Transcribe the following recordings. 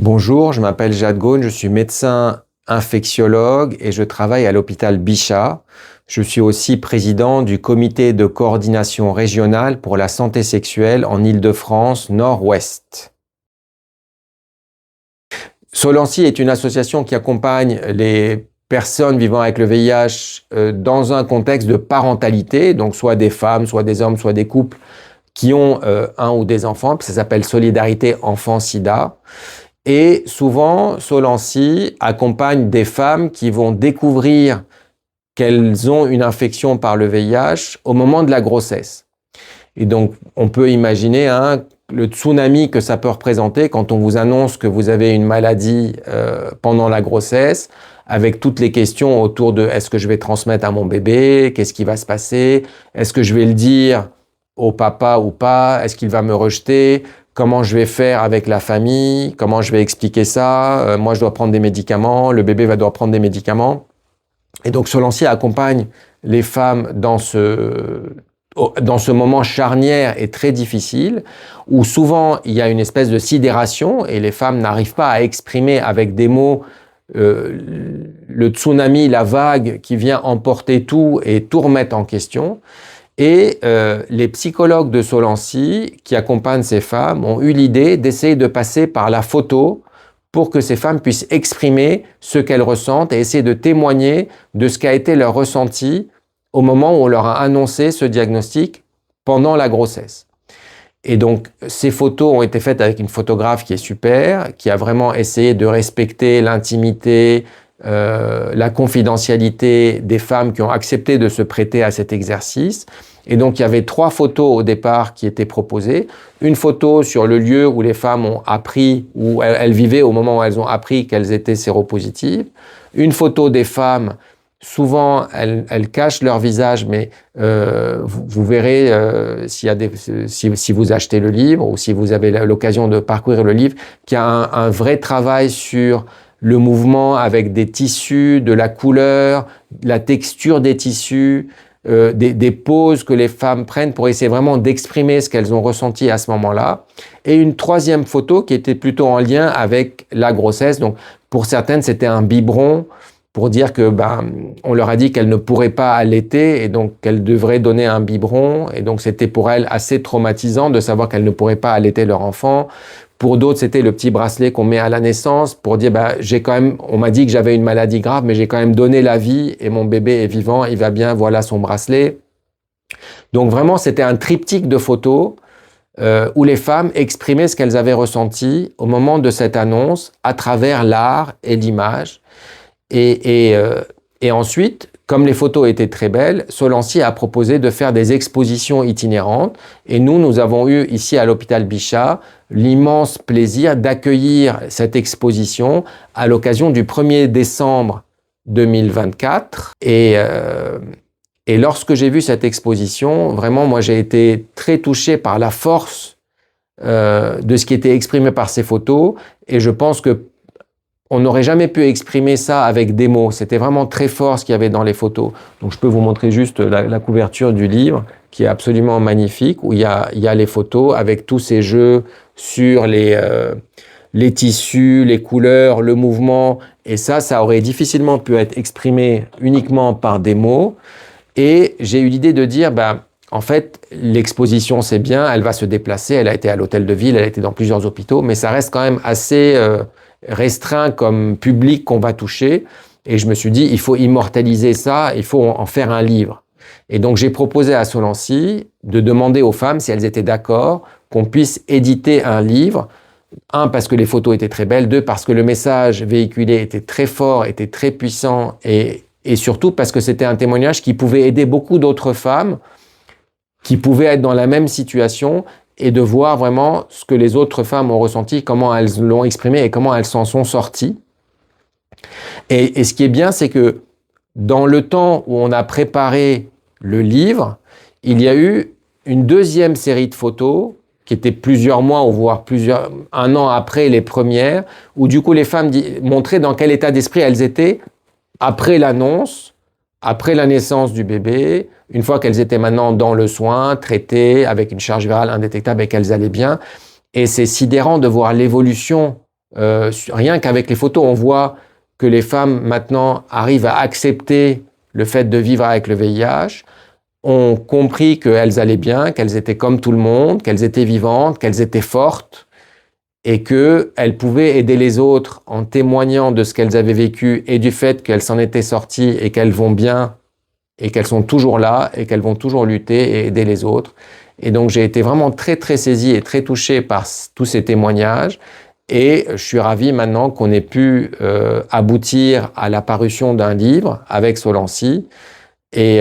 Bonjour, je m'appelle Jade Gaune, je suis médecin infectiologue et je travaille à l'hôpital Bichat. Je suis aussi président du comité de coordination régionale pour la santé sexuelle en Île-de-France Nord-Ouest. Solancy est une association qui accompagne les personnes vivant avec le VIH dans un contexte de parentalité, donc soit des femmes, soit des hommes, soit des couples qui ont un ou des enfants, ça s'appelle Solidarité Enfant-Sida. Et souvent, Solancy accompagne des femmes qui vont découvrir qu'elles ont une infection par le VIH au moment de la grossesse. Et donc, on peut imaginer le tsunami que ça peut représenter quand on vous annonce que vous avez une maladie pendant la grossesse, avec toutes les questions autour de est-ce que je vais transmettre à mon bébé, qu'est-ce qui va se passer, est-ce que je vais le dire au papa ou pas, est-ce qu'il va me rejeter, comment je vais faire avec la famille, comment je vais expliquer ça, moi je dois prendre des médicaments, le bébé va devoir prendre des médicaments. Et donc Solancy accompagne les femmes dans ce moment charnière et très difficile, où souvent il y a une espèce de sidération et les femmes n'arrivent pas à exprimer avec des mots le tsunami, la vague qui vient emporter tout et tout remettre en question. Et les psychologues de Solancy qui accompagnent ces femmes ont eu l'idée d'essayer de passer par la photo pour que ces femmes puissent exprimer ce qu'elles ressentent et essayer de témoigner de ce qu'a été leur ressenti au moment où on leur a annoncé ce diagnostic pendant la grossesse. Et donc, ces photos ont été faites avec une photographe qui est super, qui a vraiment essayé de respecter l'intimité, la confidentialité des femmes qui ont accepté de se prêter à cet exercice. Et donc, il y avait 3 photos au départ qui étaient proposées. Une photo sur le lieu où les femmes ont appris, où elles vivaient au moment où elles ont appris qu'elles étaient séropositives. Une photo des femmes, souvent elles cachent leur visage, mais vous verrez si vous achetez le livre ou si vous avez l'occasion de parcourir le livre, qu'il y a un vrai travail sur le mouvement avec des tissus, de la couleur, la texture des tissus, des poses que les femmes prennent pour essayer vraiment d'exprimer ce qu'elles ont ressenti à ce moment-là. Et une 3e photo qui était plutôt en lien avec la grossesse. Donc, pour certaines, c'était un biberon pour dire que on leur a dit qu'elles ne pourraient pas allaiter et donc qu'elles devraient donner un biberon. Et donc, c'était pour elles assez traumatisant de savoir qu'elles ne pourraient pas allaiter leur enfant. Pour d'autres, c'était le petit bracelet qu'on met à la naissance pour dire on m'a dit que j'avais une maladie grave, mais j'ai quand même donné la vie et mon bébé est vivant, il va bien, voilà son bracelet. Donc vraiment, c'était un triptyque de photos où les femmes exprimaient ce qu'elles avaient ressenti au moment de cette annonce à travers l'art et l'image. Et ensuite, comme les photos étaient très belles, Solancy a proposé de faire des expositions itinérantes. Et nous avons eu ici à l'hôpital Bichat l'immense plaisir d'accueillir cette exposition à l'occasion du 1er décembre 2024. Et lorsque j'ai vu cette exposition, vraiment, moi, j'ai été très touché par la force de ce qui était exprimé par ces photos. Et je pense que on n'aurait jamais pu exprimer ça avec des mots. C'était vraiment très fort ce qu'il y avait dans les photos. Donc, je peux vous montrer juste la couverture du livre, qui est absolument magnifique, où il y a les photos avec tous ces jeux sur les tissus, les couleurs, le mouvement. Et ça aurait difficilement pu être exprimé uniquement par des mots. Et j'ai eu l'idée de dire, en fait, l'exposition, c'est bien, elle va se déplacer, elle a été à l'hôtel de ville, elle a été dans plusieurs hôpitaux, mais ça reste quand même assez restreint comme public qu'on va toucher. Et je me suis dit, il faut immortaliser ça, il faut en faire un livre. Et donc, j'ai proposé à Solancy de demander aux femmes si elles étaient d'accord qu'on puisse éditer un livre. 1, parce que les photos étaient très belles. 2, parce que le message véhiculé était très fort, était très puissant. Et surtout parce que c'était un témoignage qui pouvait aider beaucoup d'autres femmes qui pouvaient être dans la même situation et de voir vraiment ce que les autres femmes ont ressenti, comment elles l'ont exprimé et comment elles s'en sont sorties. Et ce qui est bien, c'est que dans le temps où on a préparé le livre, il y a eu une 2e série de photos qui était plusieurs mois ou voire un an après les premières, où du coup les femmes montraient dans quel état d'esprit elles étaient après l'annonce, après la naissance du bébé, une fois qu'elles étaient maintenant dans le soin, traitées avec une charge virale indétectable et qu'elles allaient bien. Et c'est sidérant de voir l'évolution Rien qu'avec les photos, on voit que les femmes maintenant arrivent à accepter le fait de vivre avec le VIH, ont compris qu'elles allaient bien, qu'elles étaient comme tout le monde, qu'elles étaient vivantes, qu'elles étaient fortes et qu'elles pouvaient aider les autres en témoignant de ce qu'elles avaient vécu et du fait qu'elles s'en étaient sorties et qu'elles vont bien et qu'elles sont toujours là et qu'elles vont toujours lutter et aider les autres. Et donc j'ai été vraiment très très saisi et très touché par tous ces témoignages. Et je suis ravi maintenant qu'on ait pu aboutir à la parution d'un livre avec Solancy. Et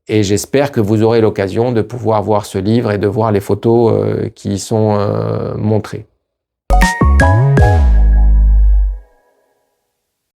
j'espère que vous aurez l'occasion de pouvoir voir ce livre et de voir les photos qui y sont montrées.